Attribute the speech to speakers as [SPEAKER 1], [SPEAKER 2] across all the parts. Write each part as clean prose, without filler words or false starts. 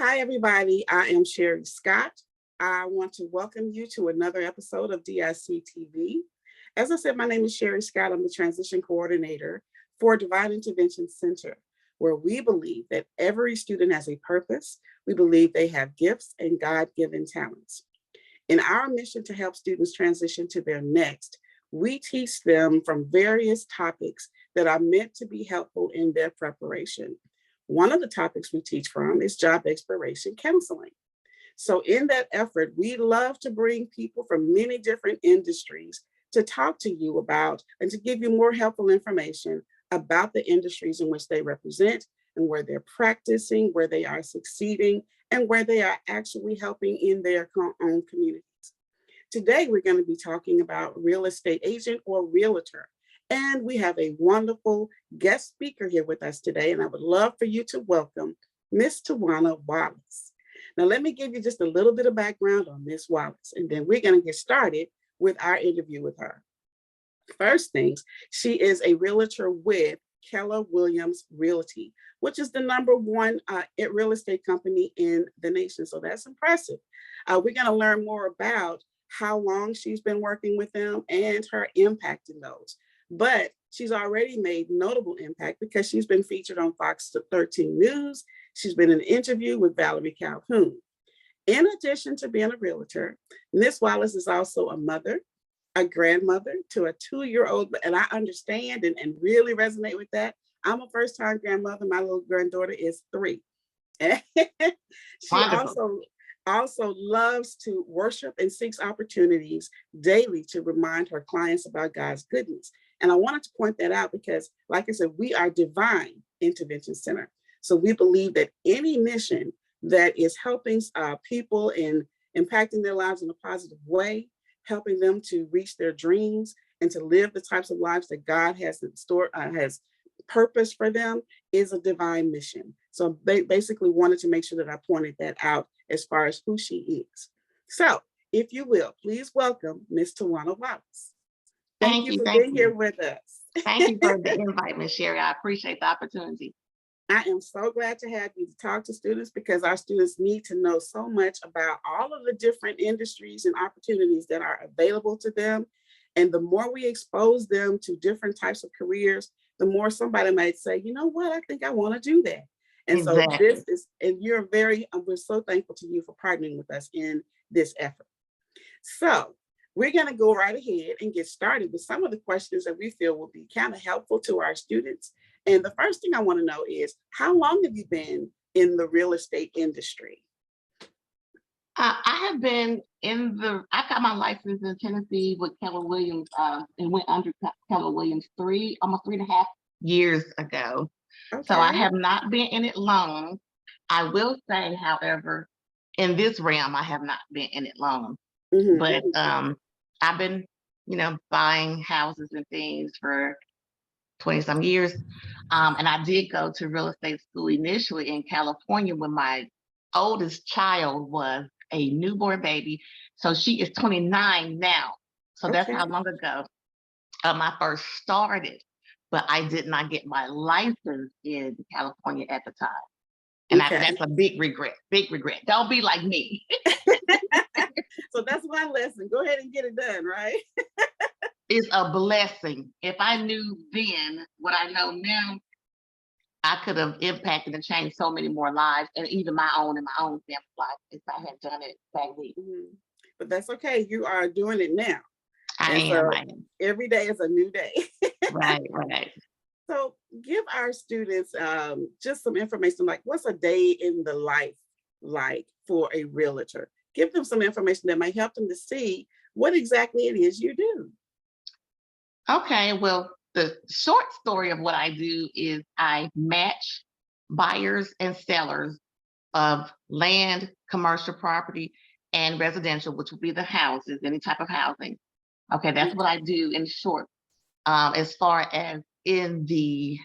[SPEAKER 1] Hi, everybody. I am Sherri Scott. I want to welcome you to another episode of DIC TV. As I said, my name is Sherri Scott. I'm the transition coordinator for Divine Intervention Center, where we believe that every student has a purpose. We believe they have gifts and God-given talents. In our mission to help students transition to their next, we teach them from various topics that are meant to be helpful in their preparation. One of the topics we teach from is job exploration counseling. So in that effort, we love to bring people from many different industries to talk to you about and to give you more helpful information about the industries in which they represent and where they're practicing, where they are succeeding, and where they are actually helping in their own communities. Today, we're going to be talking about real estate agent or realtor. And we have a wonderful guest speaker here with us today, and I would love for you to welcome Miss Tijuana Wallace. Now, let me give you just a little bit of background on Miss Wallace, and then we're going to get started with our interview with her. First things, she is a realtor with Keller Williams Realty, which is the #1 real estate company in the nation. So that's impressive. We're going to learn more about how long she's been working with them and her impact in those. But she's already made notable impact because she's been featured on Fox 13 News. She's been in an interview with Valerie Calhoun. In addition to being a realtor, Miss Wallace is also a mother, a grandmother to a 2-year-old, and I understand and really resonate with that. I'm a first-time grandmother. My little granddaughter is 3. She
[SPEAKER 2] Wonderful.
[SPEAKER 1] also loves to worship and seeks opportunities daily to remind her clients about God's goodness. And I wanted to point that out because, like I said, we are Divine Intervention Center. So we believe that any mission that is helping people in impacting their lives in a positive way, helping them to reach their dreams and to live the types of lives that God has in store, has purpose for them, is a divine mission. So they basically wanted to make sure that I pointed that out as far as who she is. So if you will, please welcome Miss Tijuana Wallace. Thank you for being here with us.
[SPEAKER 2] Thank you for the invite, Ms. Sherri. I appreciate the opportunity.
[SPEAKER 1] I am so glad to have you to talk to students because our students need to know so much about all of the different industries and opportunities that are available to them. And the more we expose them to different types of careers, the more somebody might say, you know what, I think I want to do that. And so
[SPEAKER 2] Exactly.
[SPEAKER 1] this is, and we're so thankful to you for partnering with us in this effort. So we're going to go right ahead and get started with some of the questions that we feel will be kind of helpful to our students. And the first thing I want to know is, how long have you been in the real estate industry?
[SPEAKER 2] I have been I got my license in Tennessee with Keller Williams and went under Keller Williams almost 3.5 years ago. So I
[SPEAKER 1] Okay.
[SPEAKER 2] have not been in it long. I will say, however, in this realm, I have not been in it long.
[SPEAKER 1] Mhm.
[SPEAKER 2] But I've been, buying houses and things for 20 some years. And I did go to real estate school initially in California when my oldest child was a newborn baby. So she is 29 now. So that's
[SPEAKER 1] Okay.
[SPEAKER 2] how long ago I first started. But I did not get my license in California at the time. And
[SPEAKER 1] Okay.
[SPEAKER 2] that's a big regret, big regret. Don't be like me.
[SPEAKER 1] So that's one lesson. Go ahead and get it done, right?
[SPEAKER 2] It's a blessing. If I knew then what I know now, I could have impacted and changed so many more lives, and even my own and my own family life if I had done it back then.
[SPEAKER 1] Mhm. But that's okay. You are doing it now.
[SPEAKER 2] I
[SPEAKER 1] And
[SPEAKER 2] am.
[SPEAKER 1] so
[SPEAKER 2] I am.
[SPEAKER 1] every day is a new day.
[SPEAKER 2] Right. Right.
[SPEAKER 1] So give our students just some information, like what's a day in the life like for a realtor? Give them some information that might help them to see what exactly it is you do.
[SPEAKER 2] Okay. Well, the short story of what I do is I match buyers and sellers of land, commercial property, and residential, which would be the houses, any type of housing. Okay, that's what I do in short. As far as in the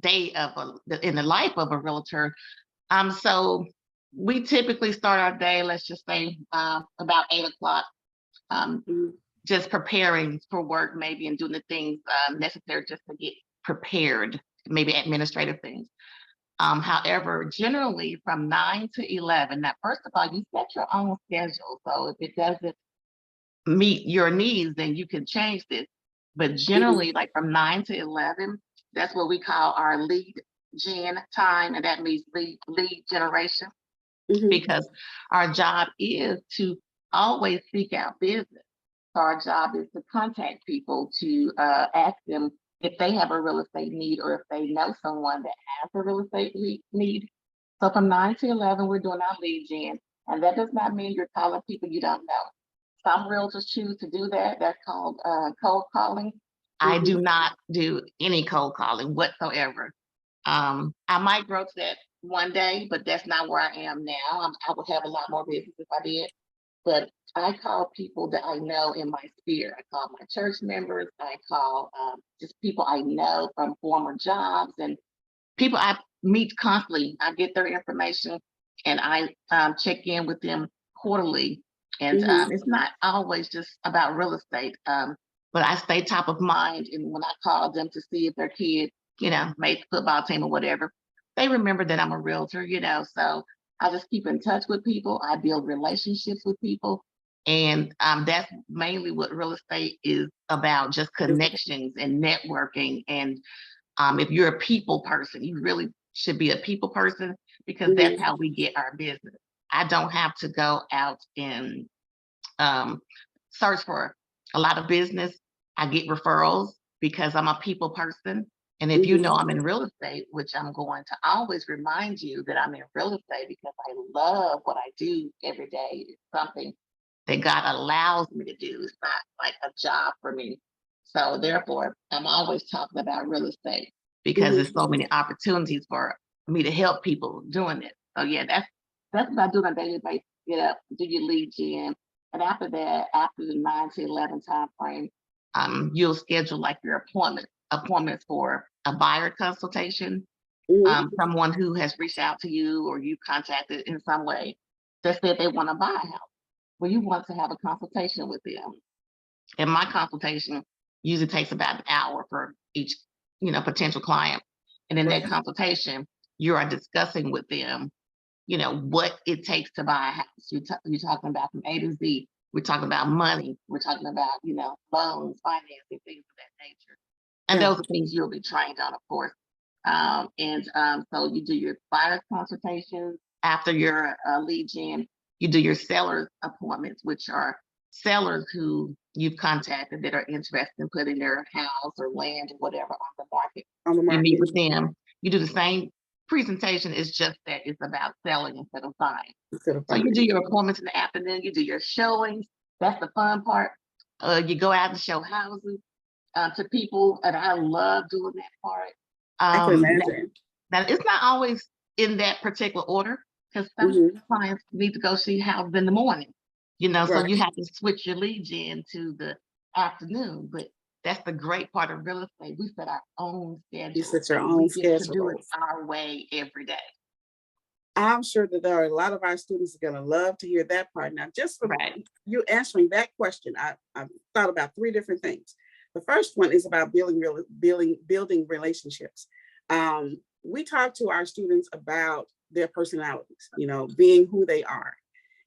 [SPEAKER 2] in the life of a realtor, so we typically start our day, let's just say about 8 o'clock,
[SPEAKER 1] Mhm.
[SPEAKER 2] just preparing for work, maybe, and doing the things necessary just to get prepared, maybe administrative things. However, generally from 9 to 11, now, first of all, you set your own schedule. So if it doesn't meet your needs, then you can change this. But
[SPEAKER 1] Mhm.
[SPEAKER 2] generally, like from 9 to 11, that's what we call our lead gen time. And that means lead generation,
[SPEAKER 1] Mhm.
[SPEAKER 2] because our job is to always seek out business. So our job is to contact people to ask them if they have a real estate need or if they know someone that has a real estate need. So from 9 to 11, we're doing our lead gen. And that does not mean you're calling people you don't know. Some realtors choose to do that. That's called cold calling. I
[SPEAKER 1] Mhm.
[SPEAKER 2] do not do any cold calling whatsoever. I might grow to that one day, but that's not where I am now. I would have a lot more business if I did. But I call people that I know in my sphere. I call my church members. I call just people I know from former jobs and people I meet constantly. I get their information and I check in with them quarterly. And
[SPEAKER 1] Mhm.
[SPEAKER 2] it's not always just about real estate, but I stay top of mind. And when I call them to see if their kid, made the football team or whatever, they remember that I'm a realtor. So I just keep in touch with people. I build relationships with people. And that's mainly what real estate is about, just connections and networking. And if you're a people person, you really should be a people person, because that's
[SPEAKER 1] Mhm.
[SPEAKER 2] how we get our business. I don't have to go out and um, search for a lot of business. I get referrals because I'm a people person. And if you
[SPEAKER 1] Mhm.
[SPEAKER 2] know I'm in real estate, which I'm going to always remind you that I'm in real estate because I love what I do every day. It's something that God allows me to do. It's not like a job for me. So therefore, I'm always talking about real estate because
[SPEAKER 1] Mhm.
[SPEAKER 2] there's so many opportunities for me to help people doing it. So yeah, that's what I do on a daily basis. Get up, do your lead gen, and after that, after the 9 to 11 time frame, you'll schedule like your appointments for a buyer consultation.
[SPEAKER 1] Mhm.
[SPEAKER 2] Someone who has reached out to you or you contacted in some way that said they want to buy a house. Well, you want to have a consultation with them. And my consultation usually takes about an hour for each, potential client. And in that
[SPEAKER 1] Right.
[SPEAKER 2] consultation, you are discussing with them, what it takes to buy a house. You're talking about from A to Z. We're talking about money. We're talking about, loans, financing, things of that nature. And
[SPEAKER 1] Yeah.
[SPEAKER 2] those are things you'll be trained on, of course. So you do your buyer consultations after your lead gen. You do your sellers appointments, which are sellers who you've contacted that are interested in putting their house or land or whatever on the market.
[SPEAKER 1] On the
[SPEAKER 2] You meet
[SPEAKER 1] market
[SPEAKER 2] with them. You do the same presentation. It's just that it's about selling instead of buying.
[SPEAKER 1] instead of
[SPEAKER 2] So you do
[SPEAKER 1] buying.
[SPEAKER 2] your appointments in the afternoon. You do your showings. That's the fun part. You go out and show houses to people, and I love doing that part.
[SPEAKER 1] I can
[SPEAKER 2] Now,
[SPEAKER 1] imagine.
[SPEAKER 2] now, it's not always in that particular order because some
[SPEAKER 1] Mhm.
[SPEAKER 2] clients need to go see houses in the morning, so
[SPEAKER 1] Right.
[SPEAKER 2] you have to switch your lead gen to the afternoon. But that's the great part of real estate. We set our own
[SPEAKER 1] You
[SPEAKER 2] schedule
[SPEAKER 1] set your
[SPEAKER 2] and
[SPEAKER 1] own
[SPEAKER 2] we get to do it
[SPEAKER 1] schedules.
[SPEAKER 2] our way every day.
[SPEAKER 1] I'm sure that there are a lot of our students are going to love to hear that part. Now, just from
[SPEAKER 2] Right.
[SPEAKER 1] you answering that question, I thought about three different things. The first one is about building relationships. We talk to our students about their personalities, being who they are.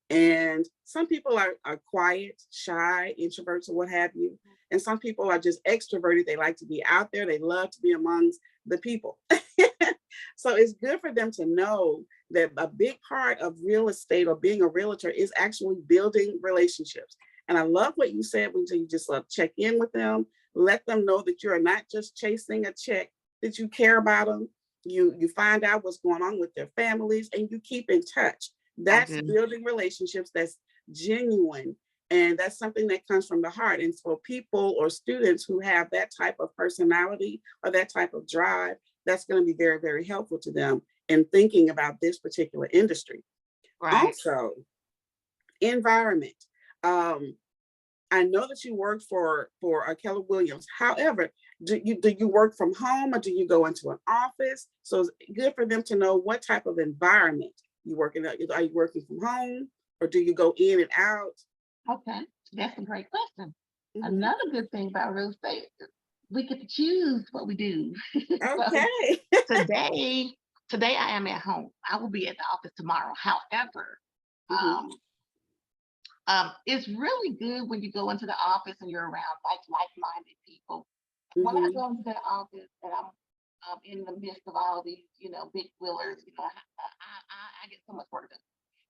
[SPEAKER 1] And some people are quiet, shy, introverts, or what have you. And some people are just extroverted. They like to be out there. They love to be amongst the people. So it's good for them to know that a big part of real estate or being a realtor is actually building relationships. And I love what you said when you just check in with them, let them know that you're not just chasing a check, that you care about them. You find out what's going on with their families and you keep in touch.
[SPEAKER 2] I
[SPEAKER 1] That's
[SPEAKER 2] do.
[SPEAKER 1] building relationships that's genuine. And that's something that comes from the heart. And for people or students who have that type of personality or that type of drive, that's going to be very, very helpful to them in thinking about this particular industry.
[SPEAKER 2] Right.
[SPEAKER 1] Also, environment. Um, I know that you work for Keller Williams. However, do you work from home or do you go into an office? So it's good for them to know what type of environment you work in. Are you working from home or do you go in and out?
[SPEAKER 2] Okay. That's a great question.
[SPEAKER 1] Mhm.
[SPEAKER 2] Another good thing about real estate, we get to choose what we do. So
[SPEAKER 1] Okay.
[SPEAKER 2] today, today I am at home. I will be at the office tomorrow. However,
[SPEAKER 1] Mm-hmm.
[SPEAKER 2] um, it's really good when you go into the office and you're around like-minded people. When I
[SPEAKER 1] Mm-hmm.
[SPEAKER 2] go into that office and I'm in the midst of all these, big wheelers, I get so much work done.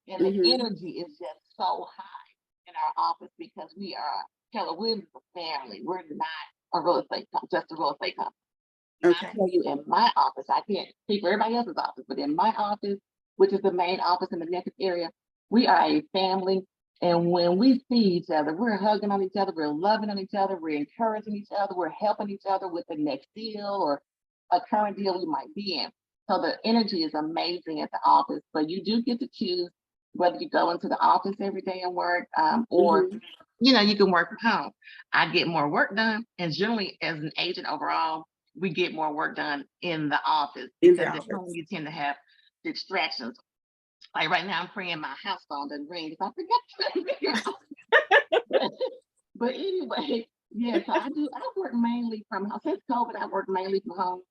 [SPEAKER 2] And the
[SPEAKER 1] Mm-hmm.
[SPEAKER 2] energy is just so high in our office because we are Keller Williams family. We're not a real estate just a real estate company. And I
[SPEAKER 1] Okay.
[SPEAKER 2] tell you, in my office, I can't speak for everybody else's office, but in my office, which is the main office in the Memphis area, we are a family. And when we see each other, we're hugging on each other, we're loving on each other, we're encouraging each other, we're helping each other with the next deal or a current deal we might be in. So the energy is amazing at the office, but you do get to choose whether you go into the office every day and work, or
[SPEAKER 1] Mm-hmm.
[SPEAKER 2] you can work from home. I get more work done, and generally, as an agent overall, we get more work done in the office
[SPEAKER 1] In the
[SPEAKER 2] because at home
[SPEAKER 1] office.
[SPEAKER 2] you tend to have distractions. Like right now, I'm praying my house phone doesn't ring because I forgot to turn it off. But, but anyway, yeah. So I work mainly from home. Since COVID, I work mainly from home.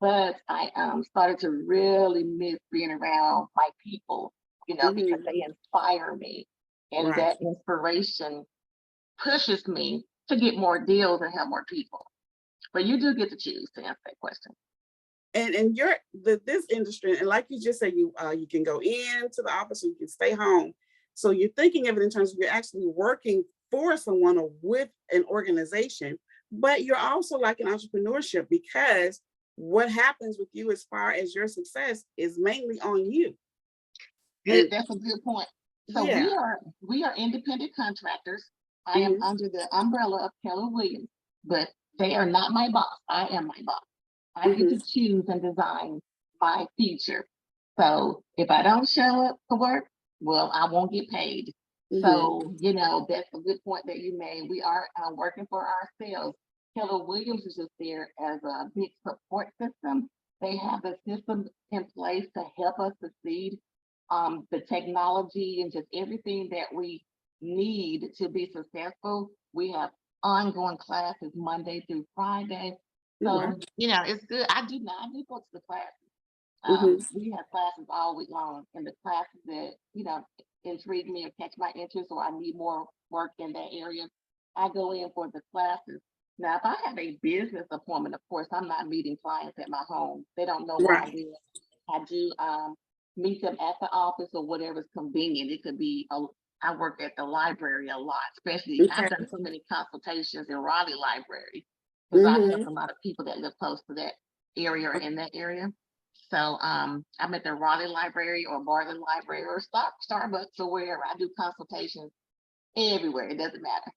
[SPEAKER 2] But I started to really miss being around my people, because
[SPEAKER 1] Mm-hmm.
[SPEAKER 2] they inspire me, and
[SPEAKER 1] Right.
[SPEAKER 2] that inspiration pushes me to get more deals and have more people. But you do get to choose to answer that question.
[SPEAKER 1] And this industry, and like you just said, you can go into the office or you can stay home. So you're thinking of it in terms of you're actually working for someone or with an organization, but you're also like an entrepreneurship because what happens with you as far as your success is mainly on you. And
[SPEAKER 2] Good, that's a good point. So
[SPEAKER 1] yeah.
[SPEAKER 2] we are independent contractors. I am
[SPEAKER 1] Hmm.
[SPEAKER 2] under the umbrella of Keller Williams, but they are not my boss. I am my boss. I get
[SPEAKER 1] Hmm.
[SPEAKER 2] to choose and design my future. So if I don't show up for work, well, I won't get paid.
[SPEAKER 1] Hmm.
[SPEAKER 2] So, that's a good point that you made. We are working for ourselves. Keller Williams is just there as a big support system. They have a system in place to help us succeed, the technology and just everything that we need to be successful. We have ongoing classes Monday through Friday.
[SPEAKER 1] Wow.
[SPEAKER 2] So, it's good. I do go to the classes.
[SPEAKER 1] Hmm.
[SPEAKER 2] We have classes all week long, and the classes that, intrigue me or catch my interest or I need more work in that area, I go in for the classes. Now, if I have a business appointment, of course, I'm not meeting clients at my home. They don't know where I
[SPEAKER 1] Right.
[SPEAKER 2] live. I do meet them at the office or whatever's convenient. It could be I work at the library a lot, especially I've
[SPEAKER 1] Okay.
[SPEAKER 2] done so many consultations in Raleigh Library because I help
[SPEAKER 1] Hmm.
[SPEAKER 2] a lot of people that live close to that area or in that area. So I'm at the Raleigh Library or Barton Library or Starbucks or wherever. I do consultations everywhere. It doesn't matter.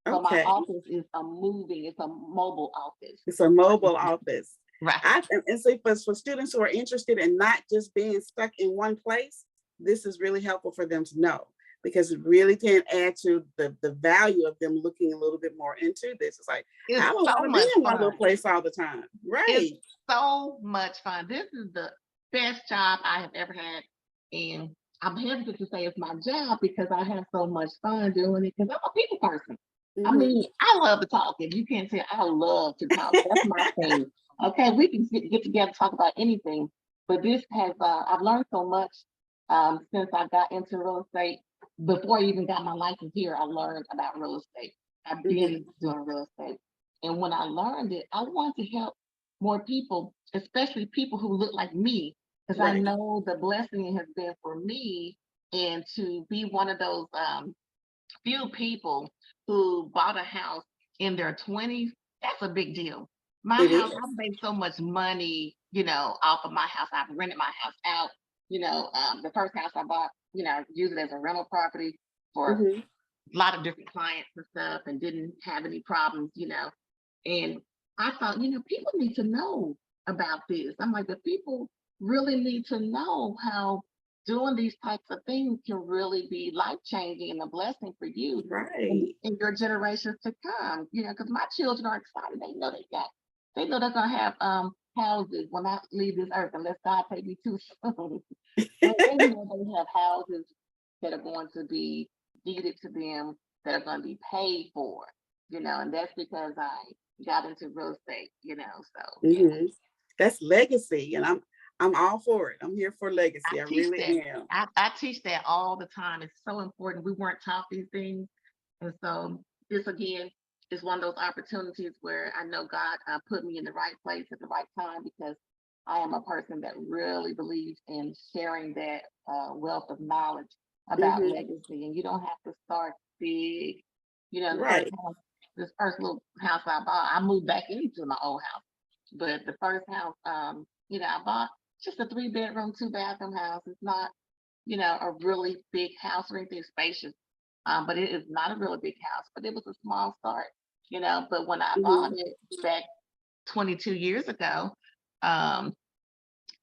[SPEAKER 2] So my
[SPEAKER 1] Okay.
[SPEAKER 2] office is it's a mobile office.
[SPEAKER 1] It's a mobile office.
[SPEAKER 2] Right.
[SPEAKER 1] And so for students who are interested in not just being stuck in one place, this is really helpful for them to know because it really can add to the value of them looking a little bit more into this. It's like,
[SPEAKER 2] It's
[SPEAKER 1] I don't
[SPEAKER 2] so
[SPEAKER 1] want to be
[SPEAKER 2] much
[SPEAKER 1] in one little
[SPEAKER 2] fun.
[SPEAKER 1] place all the time.
[SPEAKER 2] It's
[SPEAKER 1] Right.
[SPEAKER 2] so much fun. This is the best job I have ever had. And I'm hesitant to say it's my job because I have so much fun doing it because I'm a people person. I
[SPEAKER 1] Hmm.
[SPEAKER 2] mean, I love to talk. If you can't tell, I love to talk. That's my thing. Okay, we can get together and talk about anything. But this has, I've learned so much since I got into real estate. Before I even got my license here, I learned about real estate. I've
[SPEAKER 1] Hmm.
[SPEAKER 2] been doing real estate. And when I learned it, I wanted to help more people, especially people who look like me, because I
[SPEAKER 1] Right.
[SPEAKER 2] know the blessing it has been for me and to be one of those few people who bought a house in their 20s. That's a big deal. My
[SPEAKER 1] It
[SPEAKER 2] house,
[SPEAKER 1] is.
[SPEAKER 2] I've made so much money, off of my house. I've rented my house out. The first house I bought, I used it as a rental property for
[SPEAKER 1] Hmm.
[SPEAKER 2] a lot of different clients and stuff and didn't have any problems, and I thought, people need to know about this. I'm like, the people really need to know how doing these types of things can really be life changing and a blessing for you
[SPEAKER 1] Right.
[SPEAKER 2] and your generations to come. Because my children are excited. They know they're gonna have houses when I leave this earth, unless God take me too soon. They know they have houses that are going to be deeded to them that are going to be paid for, and that's because I got into real estate, so yeah.
[SPEAKER 1] Hmm. That's legacy, and I'm all for it. I'm here for
[SPEAKER 2] I
[SPEAKER 1] legacy. I
[SPEAKER 2] teach that.
[SPEAKER 1] really am.
[SPEAKER 2] I teach that all the time. It's so important. We weren't taught these things. And so this again is one of those opportunities where I know God put me in the right place at the right time, because I am a person that really believes in sharing that wealth of knowledge about
[SPEAKER 1] Hmm.
[SPEAKER 2] legacy. And you don't have to start big.
[SPEAKER 1] Right.
[SPEAKER 2] This first little house I bought, I moved back into my old house. But the first house, I bought just a 3-bedroom, 2-bathroom house. It's not, a really big house or anything spacious. But it is not a really big house, but it was a small start, But when I bought
[SPEAKER 1] Hmm.
[SPEAKER 2] it back 22 years ago, um,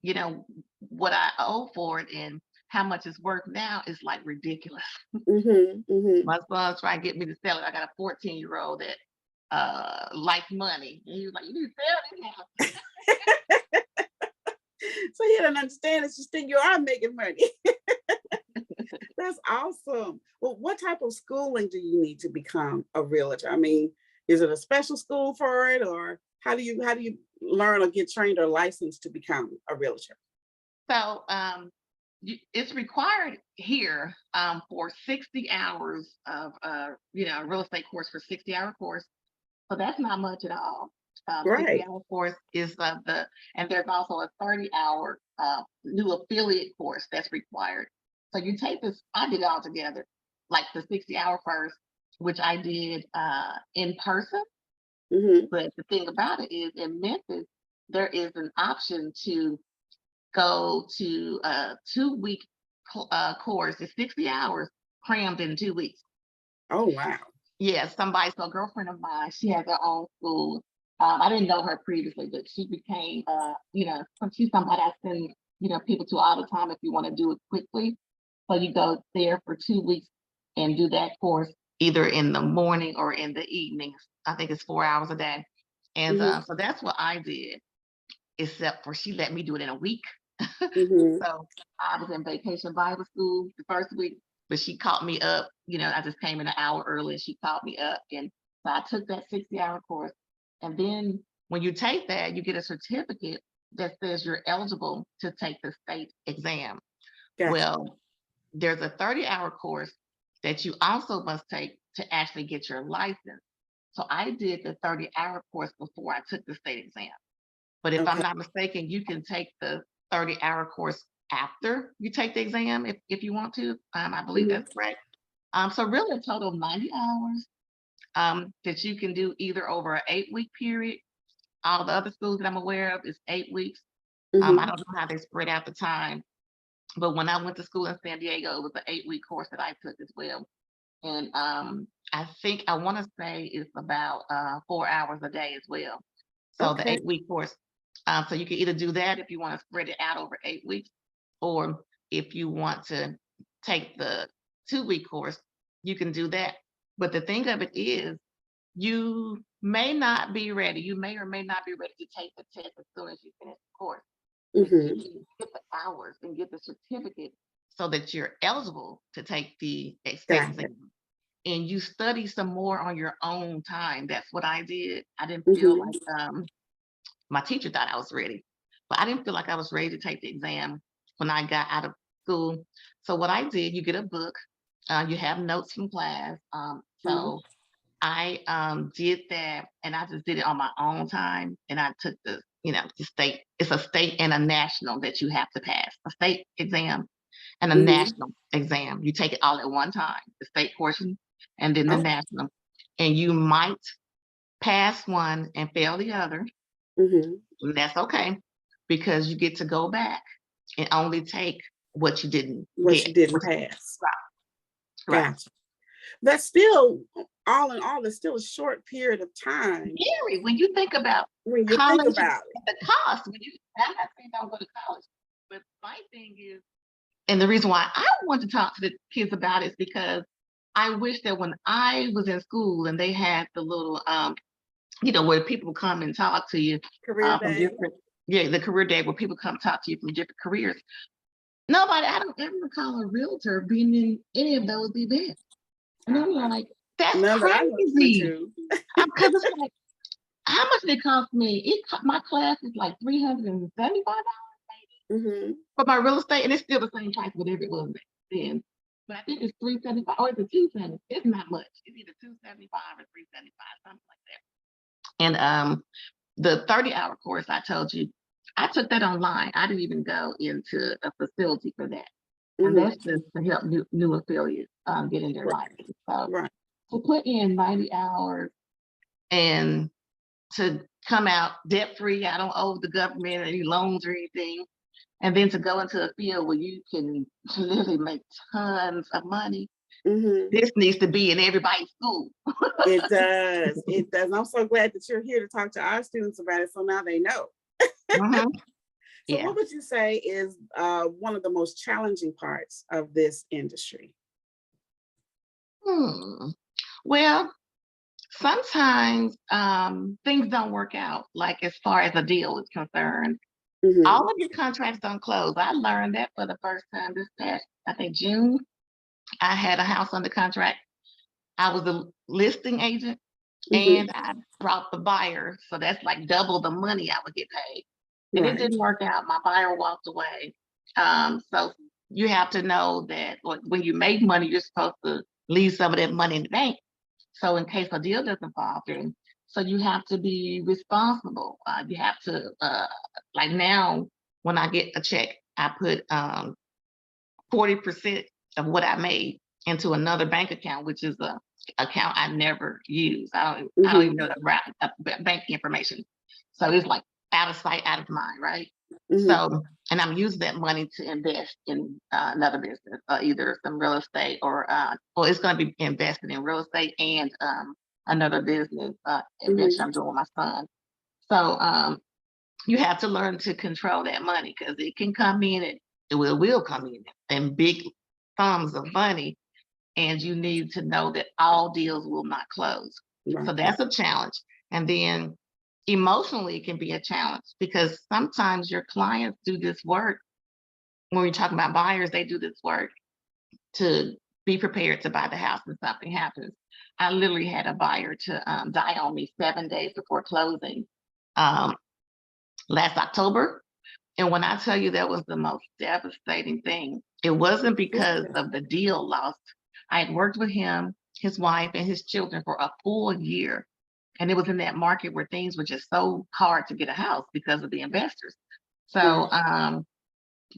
[SPEAKER 2] you know, what I owe for it and how much it's worth now is like ridiculous.
[SPEAKER 1] Hmm. Hmm.
[SPEAKER 2] My son's trying to get me to sell it. I got a 14-year-old that likes money. And he was like, you need to sell this house.
[SPEAKER 1] So he doesn't understand. It's just think you are making money. That's awesome. Well, what type of schooling do you need to become a realtor? I mean, is it a special school for it, or how do you learn or get trained or licensed to become a realtor?
[SPEAKER 2] So it's required here for 60 hours of a real estate course, for 60-hour course. So that's not much at all. 60
[SPEAKER 1] Right.
[SPEAKER 2] hour course is and there's also a 30-hour new affiliate course that's required. So you take this, I did it all together, like the 60-hour first, which I did in person.
[SPEAKER 1] Hmm.
[SPEAKER 2] But the thing about it is, in Memphis, there is an option to go to a 2-week course. It's 60 hours crammed in 2 weeks.
[SPEAKER 1] Oh wow.
[SPEAKER 2] Yeah, so a girlfriend of mine, she has her own school. I didn't know her previously, but she became, she's somebody I send, people to all the time if you want to do it quickly. So you go there for 2 weeks and do that course either in the morning or in the evenings. I think it's 4 hours a day. And
[SPEAKER 1] Hmm.
[SPEAKER 2] so that's what I did, except for she let me do it in a week.
[SPEAKER 1] Hmm.
[SPEAKER 2] So I was in vacation Bible school the first week, but she caught me up. I just came in an hour early and she caught me up. And so I took that 60-hour course. And then when you take that, you get a certificate that says you're eligible to take the state exam.
[SPEAKER 1] Gotcha.
[SPEAKER 2] Well, there's a 30-hour course that you also must take to actually get your license. So I did the 30-hour course before I took the state exam. But if I'm
[SPEAKER 1] Okay.
[SPEAKER 2] not mistaken, you can take the 30-hour course after you take the exam if you want to. I believe
[SPEAKER 1] Hmm.
[SPEAKER 2] that's correct. So really a total of 90 hours that you can do either over an 8-week period. All the other schools that I'm aware of is 8 weeks. I
[SPEAKER 1] Hmm.
[SPEAKER 2] don't know how they spread out the time, but when I went to school in San Diego, it was an 8-week course that I took as well. And I think I want to say it's about 4 hours a day as well. So the
[SPEAKER 1] Okay.
[SPEAKER 2] 8-week course. So you can either do that if you want to spread it out over 8 weeks, or if you want to take the 2-week course, you can do that. But the thing of it is, you may not be ready. You may or may not be ready to take the test as soon as you finish the course. But you
[SPEAKER 1] Hmm.
[SPEAKER 2] can get the hours and get the certificate so that you're eligible to take the state
[SPEAKER 1] Gotcha.
[SPEAKER 2] exam. And you study some more on your own time. That's what I did. I didn't feel
[SPEAKER 1] Hmm.
[SPEAKER 2] like my teacher thought I was ready, but I didn't feel like I was ready to take the exam when I got out of school. So what I did, you get a book, you have notes from class.
[SPEAKER 1] Hmm.
[SPEAKER 2] So I did that, and I just did it on my own time. And I took the state. It's a state and a national that you have to pass. A state exam and a
[SPEAKER 1] Hmm.
[SPEAKER 2] national exam. You take it all at one time. The state portion and then the
[SPEAKER 1] Oh.
[SPEAKER 2] national. And you might pass one and fail the other.
[SPEAKER 1] Hmm.
[SPEAKER 2] And that's okay, because you get to go back and only take what you didn't
[SPEAKER 1] What
[SPEAKER 2] get.
[SPEAKER 1] you didn't pass.
[SPEAKER 2] Right.
[SPEAKER 1] Gotcha. That's still, all in all, it's still a short period of time
[SPEAKER 2] Scary when you think about
[SPEAKER 1] when you think
[SPEAKER 2] college and
[SPEAKER 1] about it.
[SPEAKER 2] the cost. I'm not saying don't go to college, but my thing is, and the reason why I want to talk to the kids about it is because I wish that when I was in school and they had the little, where people come and talk to you
[SPEAKER 1] Career
[SPEAKER 2] from
[SPEAKER 1] day.
[SPEAKER 2] different, yeah, the career day where people come talk to you from different careers. I don't ever recall a realtor being in any of those events. And I'm like, that's
[SPEAKER 1] None that I went
[SPEAKER 2] crazy.
[SPEAKER 1] to.
[SPEAKER 2] Because it's like, how much did it cost me? My class is like $375.
[SPEAKER 1] Mm-hmm.
[SPEAKER 2] for my real estate, and it's still the same price, whatever it was back then. But I think it's 375 or it's a 270. It's not much. It's either 275 or 375, something like that. And the 30-hour course I told you, I took that online. I didn't even go into a facility for that. And
[SPEAKER 1] Mm-hmm.
[SPEAKER 2] that's just to help new affiliates get in their
[SPEAKER 1] Right.
[SPEAKER 2] license. So
[SPEAKER 1] Right.
[SPEAKER 2] to put in 90 hours and to come out debt free, I don't owe the government any loans or anything. And then to go into a field where you can literally make tons of money.
[SPEAKER 1] Mm-hmm.
[SPEAKER 2] This needs to be in everybody's school.
[SPEAKER 1] It does. It does. I'm so glad that you're here to talk to our students about it, so now they know.
[SPEAKER 2] Mhm.
[SPEAKER 1] So,
[SPEAKER 2] Yeah.
[SPEAKER 1] what would you say is one of the most challenging parts of this industry?
[SPEAKER 2] Hmm. Well, sometimes things don't work out, like as far as a deal is concerned.
[SPEAKER 1] Mm-hmm.
[SPEAKER 2] All of your contracts don't close. I learned that for the first time this past, I think, June. I had a house under contract. I was a listing agent
[SPEAKER 1] Mm-hmm.
[SPEAKER 2] and I brought the buyer. So that's like double the money I would get paid. And it
[SPEAKER 1] Right.
[SPEAKER 2] didn't work out. My buyer walked away. So you have to know that when you make money, you're supposed to leave some of that money in the bank. So in case a deal doesn't fall through, so you have to be responsible. You have to, like now, when I get a check, I put 40% of what I made into another bank account, which is a account I never use. I don't
[SPEAKER 1] Mm-hmm.
[SPEAKER 2] even know the bank information. So it's like out of sight, out of mind, right?
[SPEAKER 1] Mm-hmm.
[SPEAKER 2] So, and I'm using that money to invest in another business, either some real estate or it's going to be invested in real estate and another business
[SPEAKER 1] Mm-hmm.
[SPEAKER 2] adventure I'm doing with my son. So you have to learn to control that money because it can come in and it will come in big sums of money, and you need to know that all deals will not close. So
[SPEAKER 1] Right.
[SPEAKER 2] that's a challenge. And then emotionally, it can be a challenge because sometimes your clients do this work. When we're talking about buyers, they do this work to be prepared to buy the house when something happens. I literally had a buyer to die on me 7 days before closing um, last October. And when I tell you that was the most devastating thing, it wasn't because of the deal lost. I had worked with him, his wife, and his children for a full year. And it was in that market where things were just so hard to get a house because of the investors. So
[SPEAKER 1] Right.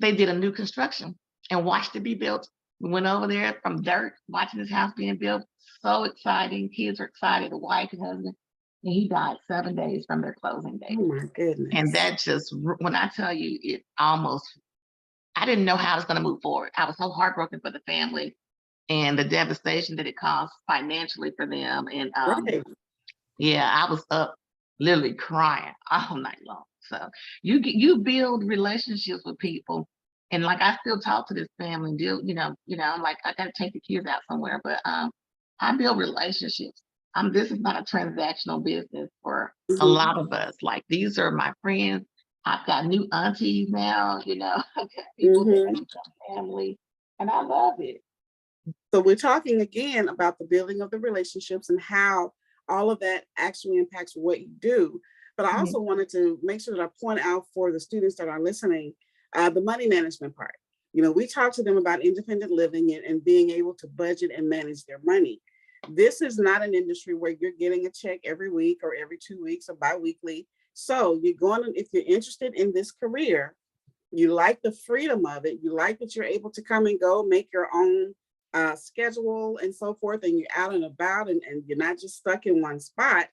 [SPEAKER 2] they did a new construction and watched it be built. We went over there from dirt, watching this house being built. So exciting. Kids are excited, the wife and husband. And he died 7 days from their closing date.
[SPEAKER 1] Oh my
[SPEAKER 2] And
[SPEAKER 1] goodness.
[SPEAKER 2] that just, when I tell you, it almost, I didn't know how I was going to move forward. I was so heartbroken for the family and the devastation that it caused financially for them. And
[SPEAKER 1] Right.
[SPEAKER 2] yeah, I was up literally crying all night long. So you build relationships with people, and like I still talk to this family. Deal, I'm like I got to take the kids out somewhere, but I build relationships. This is not a transactional business for a
[SPEAKER 1] Mm-hmm.
[SPEAKER 2] lot of us. Like these are my friends. I've got new aunties now. I've got people that
[SPEAKER 1] Mm-hmm.
[SPEAKER 2] have become family, and I love it.
[SPEAKER 1] So we're talking again about the building of the relationships and how all of that actually impacts what you do. But I
[SPEAKER 2] Mhm.
[SPEAKER 1] also wanted to make sure that I point out for the students that are listening, the money management part. We talk to them about independent living and being able to budget and manage their money. This is not an industry where you're getting a check every week or every 2 weeks or biweekly. So you're going to, if you're interested in this career, you like the freedom of it, you like that you're able to come and go, make your own schedule and so forth, and you're out and about and you're not just stuck in one spot.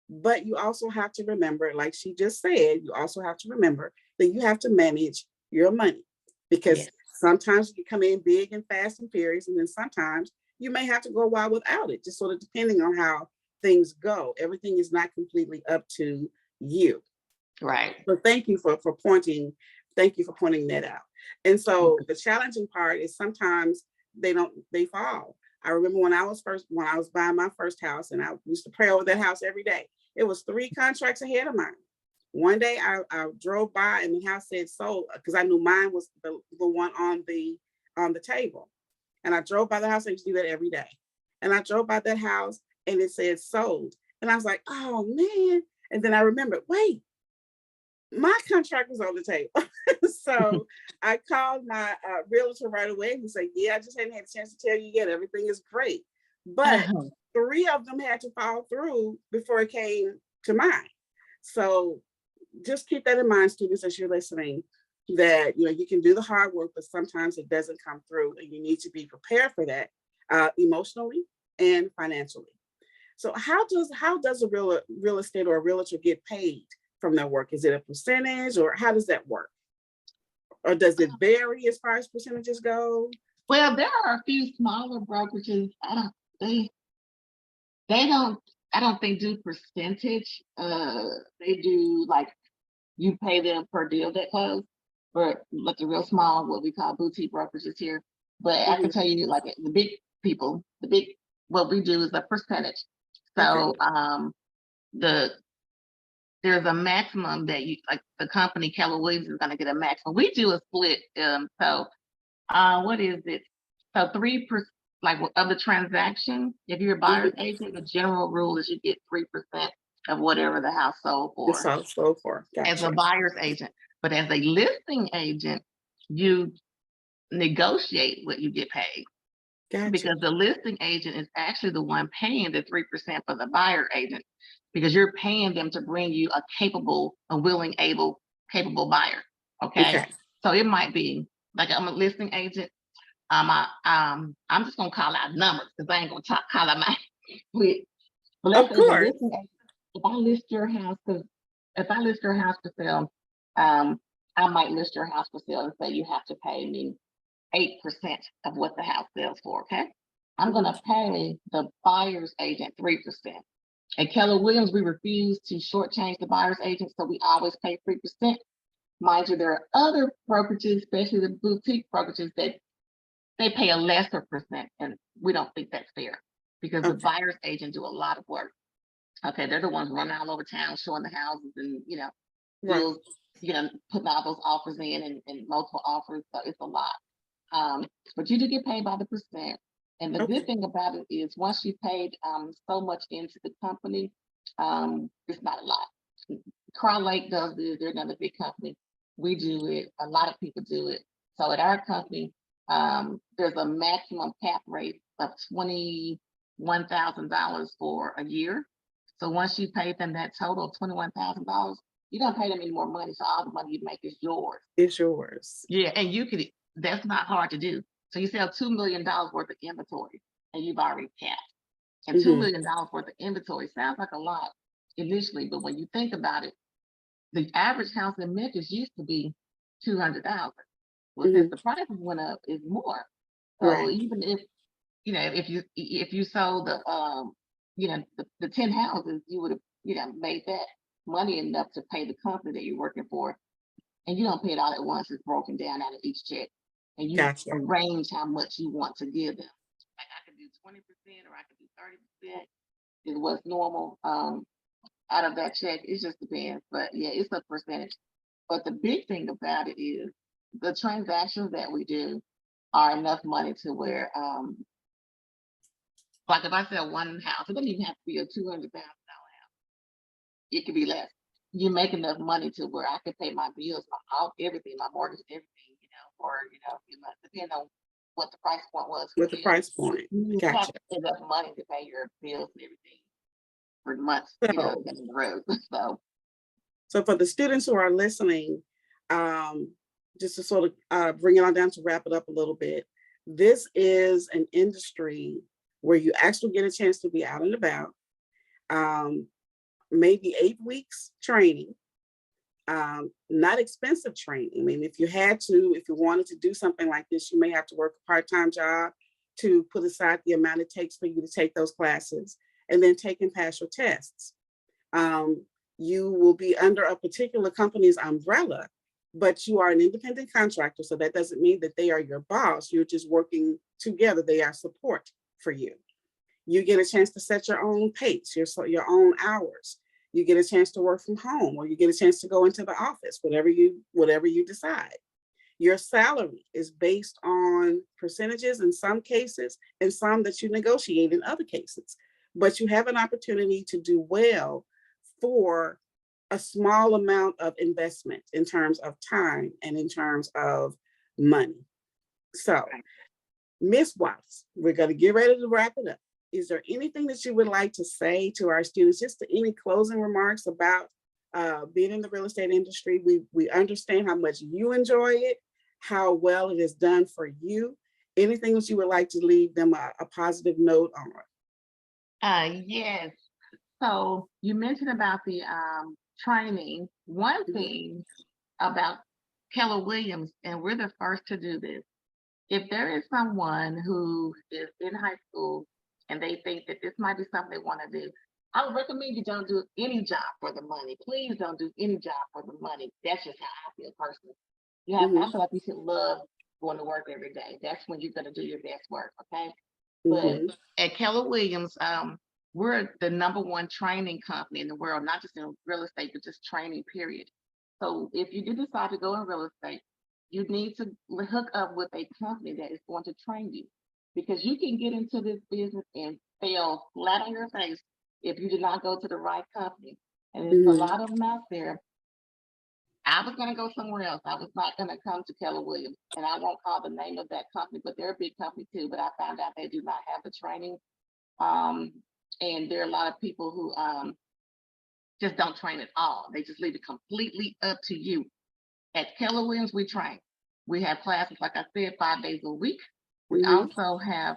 [SPEAKER 1] But you also have to remember, like she just said, you also have to remember that you have to manage your money, because
[SPEAKER 2] Yes,
[SPEAKER 1] sometimes you come in big and fast and furious, and then sometimes you may have to go a while without it, just sort of depending on how things go. Everything is not completely up to you.
[SPEAKER 2] right.
[SPEAKER 1] So thank you for pointing that out. And so the challenging part is sometimes they fall. I remember when I was buying my first house, and I used to pray over that house every day. It was 3 contracts ahead of mine. One day I drove by and the house said sold, because I knew mine was the one on the table. And I drove by the house. I used to do that every day. And I drove by that house and it said sold. And I was like, oh man. And then I remembered, wait, my contract was on the table. So I called my realtor right away and said, yeah, I just hadn't had a chance to tell you yet. Everything is great. But
[SPEAKER 2] Uh-huh.
[SPEAKER 1] 3 of them had to fall through before it came to mine. So just keep that in mind, students, as you're listening, that you can do the hard work, but sometimes it doesn't come through, and you need to be prepared for that emotionally and financially. So how does a real estate or a realtor get paid from their work? Is it a percentage, or how does that work? Or does it vary as far as percentages go?
[SPEAKER 2] Well, there are a few smaller brokerages. They they don't I don't think do percentage. They do like you pay them per deal that close, but like the real small, what we call boutique brokerages here. But I can
[SPEAKER 1] Mhm.
[SPEAKER 2] tell you, like the big people, what we do is a percentage.
[SPEAKER 1] Okay.
[SPEAKER 2] So the there's a maximum that you like the company Keller Williams is going to get a maximum. We do a split. What is it? So 3%, like of the transaction, if you're a buyer's
[SPEAKER 1] Mhm.
[SPEAKER 2] agent, the general rule is you get 3% of whatever the house sold
[SPEAKER 1] It's
[SPEAKER 2] for
[SPEAKER 1] all so far.
[SPEAKER 2] as a
[SPEAKER 1] Gotcha.
[SPEAKER 2] buyer's agent. But as a listing agent, you negotiate what you get paid
[SPEAKER 1] Gotcha.
[SPEAKER 2] because the listing agent is actually the one paying the 3% for the buyer agent because you're paying them to bring you a capable, a willing, able, capable buyer. Okay.
[SPEAKER 1] Okay.
[SPEAKER 2] So it might be like I'm a listing agent. I'm just gonna call out numbers because I ain't gonna call out my split. But let's
[SPEAKER 1] Of
[SPEAKER 2] say the
[SPEAKER 1] course.
[SPEAKER 2] listing agent, if I list your house, because if I list your house for sale, um, I might list your house for sale and say you have to pay me 8% of what the house sells for. Okay, I'm
[SPEAKER 1] Mhm.
[SPEAKER 2] gonna pay the buyer's agent 3%. At Keller Williams, we refuse to shortchange the buyer's agent, so we always pay 3%. Mind you, there are other brokerages, especially the boutique brokerages, that they pay a lesser percent, and we don't think that's fair because the
[SPEAKER 1] Okay.
[SPEAKER 2] buyer's agent do a lot of work. Okay, they're the ones running all over town, showing the houses, and
[SPEAKER 1] Right.
[SPEAKER 2] deals, putting all those offers in and multiple offers. So it's a lot. Um, but you do get paid by the percent. And the good
[SPEAKER 1] Okay.
[SPEAKER 2] thing about it is once you paid so much into the company, it's not a lot. Carl Lake does it, they're another big company. We do it, a lot of people do it. So at our company, there's a maximum cap rate of $21,000 for a year. So once you pay them that total of $21,000, you don't pay them any more money. So all the money you make is yours.
[SPEAKER 1] It's yours.
[SPEAKER 2] Yeah, and that's not hard to do. So you sell $2 million worth of inventory and you've already capped. And $2
[SPEAKER 1] Hmm.
[SPEAKER 2] million worth of inventory sounds like a lot initially, but when you think about it, the average house in Memphis used to be 200,000. Well, since
[SPEAKER 1] Hmm.
[SPEAKER 2] the prices went up, it's more. So
[SPEAKER 1] Right.
[SPEAKER 2] even if you sold the 10 houses, you would have made that money enough to pay the company that you're working for, and you don't pay it all at once. It's broken down out of each check, and you
[SPEAKER 1] Gotcha.
[SPEAKER 2] arrange how much you want to give them. Like I could do 20% or I could do 30% is what's normal out of that check. It just depends, but yeah, it's a percentage. But the big thing about it is the transactions that we do are enough money to where like if I sell one house, it doesn't even have to be a $200,000 house. It could be less. You make enough money to where I can pay my bills, everything, my mortgage, everything, or depending on what the price point was for
[SPEAKER 1] With the
[SPEAKER 2] them.
[SPEAKER 1] price point.
[SPEAKER 2] You have
[SPEAKER 1] Gotcha.
[SPEAKER 2] enough money to pay your bills and everything for months,
[SPEAKER 1] So,
[SPEAKER 2] down the road. So
[SPEAKER 1] so for the students who are listening, um, just to sort of bring it on down to wrap it up a little bit, this is an industry where you actually get a chance to be out and about. Um, maybe 8 weeks training, not expensive training. I mean, if you wanted to do something like this, you may have to work a part-time job to put aside the amount it takes for you to take those classes and then take and pass your tests. Um, you will be under a particular company's umbrella, but you are an independent contractor. So that doesn't mean that they are your boss. You're just working together. They are support for you. You get a chance to set your own pace, your own hours. You get a chance to work from home, or you get a chance to go into the office, whatever you decide. Your salary is based on percentages in some cases, and some that you negotiate in other cases. But you have an opportunity to do well for a small amount of investment in terms of time and in terms of money. So,
[SPEAKER 2] Right.
[SPEAKER 1] Miss Wallace, we're going to get ready to wrap it up. Is there anything that you would like to say to our students? Just any closing remarks about being in the real estate industry? We understand how much you enjoy it, how well it is done for you. Anything that you would like to leave them a positive note on?
[SPEAKER 2] Yes. So you mentioned about the training. One
[SPEAKER 1] Mhm,
[SPEAKER 2] thing about Keller Williams, and we're the first to do this. If there is someone who is in high school and they think that this might be something they want to do, I would recommend you don't do any job for the money. Please don't do any job for the money. That's just how I feel personally. I
[SPEAKER 1] mhm,
[SPEAKER 2] feel like you should love going to work every day. That's when you're going to do your best work. Okay. But
[SPEAKER 1] mhm,
[SPEAKER 2] at Keller Williams, we're the number one training company in the world, not just in real estate, but just training, period. So if you do decide to go in real estate, you need to hook up with a company that is going to train you, because you can get into this business and fail flat on your face if you did not go to the right company. And there's a
[SPEAKER 1] mhm,
[SPEAKER 2] lot of them out there. I was going to go somewhere else. I was not going to come to Keller Williams, and I won't call the name of that company, but they're a big company too. But I found out they do not have the training, um, and there are a lot of people who just don't train at all. They just leave it completely up to you. At Keller Williams, we train. We have classes, like I said, 5 days a week. We
[SPEAKER 1] mhm,
[SPEAKER 2] also have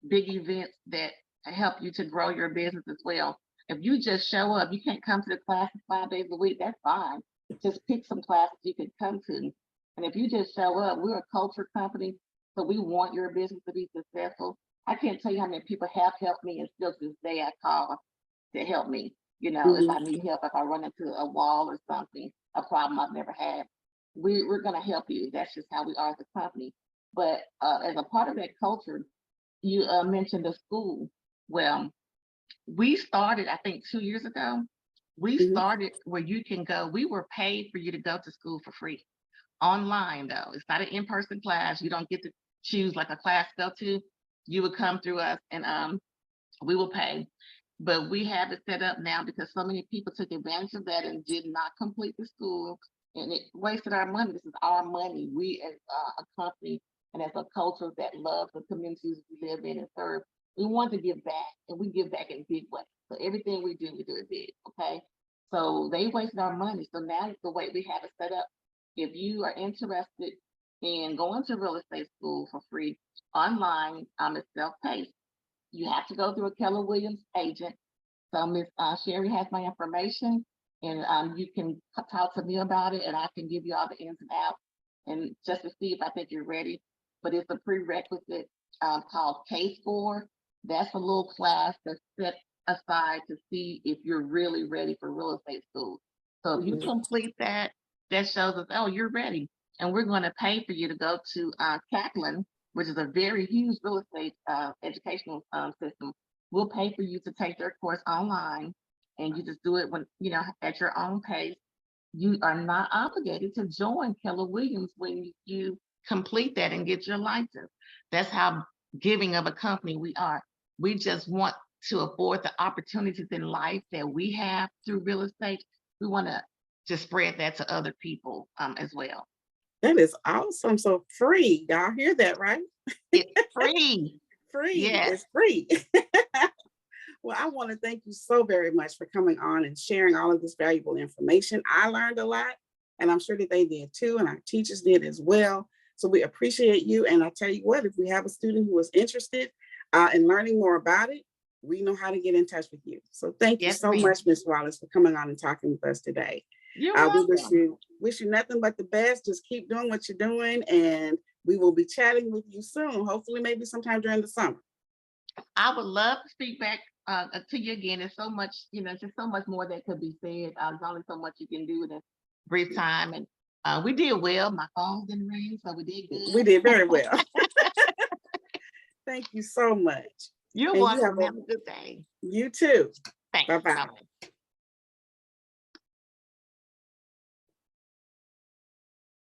[SPEAKER 2] big events that help you to grow your business as well. If you just show up, you can't come to the classes 5 days a week. That's fine. Just pick some classes you can come to. And if you just show up, we're a culture company, so we want your business to be successful. I can't tell you how many people have helped me, and still to this day I call to help me. If
[SPEAKER 1] mhm.
[SPEAKER 2] I need help, if I run into a wall or something, a problem I've never had, we're going to help you. That's just how we are as a company. But as a part of that culture, you mentioned the school. Well, we started, I think, 2 years ago. We
[SPEAKER 1] Mhm,
[SPEAKER 2] started where you can go. We were paid for you to go to school for free. Online, though, it's not an in-person class. You don't get to choose like a class to go to. You would come through us, and we will pay. But we have it set up now because so many people took advantage of that and did not complete the school, and it wasted our money. This is our money. We, as a company and as a culture that loves the communities we live in and serve, we want to give back, and we give back in big ways. So everything we do it big. Okay. So they wasted our money. So now the way we have it set up, if you are interested in going to real estate school for free online, it's self-paced. You have to go through a Keller Williams agent. So Miss Sherri has my information, and you can talk to me about it, and I can give you all the ins and outs, and just to see if I think you're ready. But it's a prerequisite called K4. That's a little class that's set aside to see if you're really ready for real estate school. So if you
[SPEAKER 1] mhm,
[SPEAKER 2] complete that, that shows us, oh, you're ready, and we're going to pay for you to go to Kaplan, which is a very huge real estate educational system. We'll pay for you to take their course online, and you just do it when at your own pace. You are not obligated to join Keller Williams when you complete that and get your license. That's how giving of a company we are. We just want to afford the opportunities in life that we have through real estate. We want to just spread that to other people as well.
[SPEAKER 1] That is awesome. So free. Y'all hear that, right?
[SPEAKER 2] It's free.
[SPEAKER 1] Free.
[SPEAKER 2] Yes.
[SPEAKER 1] It's free. Well, I want to thank you so very much for coming on and sharing all of this valuable information. I learned a lot, and I'm sure that they did too, and our teachers did as well. So we appreciate you. And I tell you what, if we have a student who is interested in learning more about it, we know how to get in touch with you. So thank you
[SPEAKER 2] Yes,
[SPEAKER 1] so
[SPEAKER 2] ma'am.
[SPEAKER 1] much, Ms. Wallace, for coming on and talking with us today.
[SPEAKER 2] You're
[SPEAKER 1] We
[SPEAKER 2] welcome.
[SPEAKER 1] wish you nothing but the best. Just keep doing what you're doing, and we will be chatting with you soon. Hopefully, maybe sometime during the summer.
[SPEAKER 2] I would love to speak back to you again. There's so much, just so much more that could be said. There's only so much you can do in a brief time. And we did well. My phone didn't ring, so we did
[SPEAKER 1] We
[SPEAKER 2] good.
[SPEAKER 1] did very well. Thank you so much.
[SPEAKER 2] You're
[SPEAKER 1] And you have
[SPEAKER 2] welcome.
[SPEAKER 1] a
[SPEAKER 2] Have a good day.
[SPEAKER 1] you too.
[SPEAKER 2] Thanks.
[SPEAKER 1] Bye bye.
[SPEAKER 2] Bye.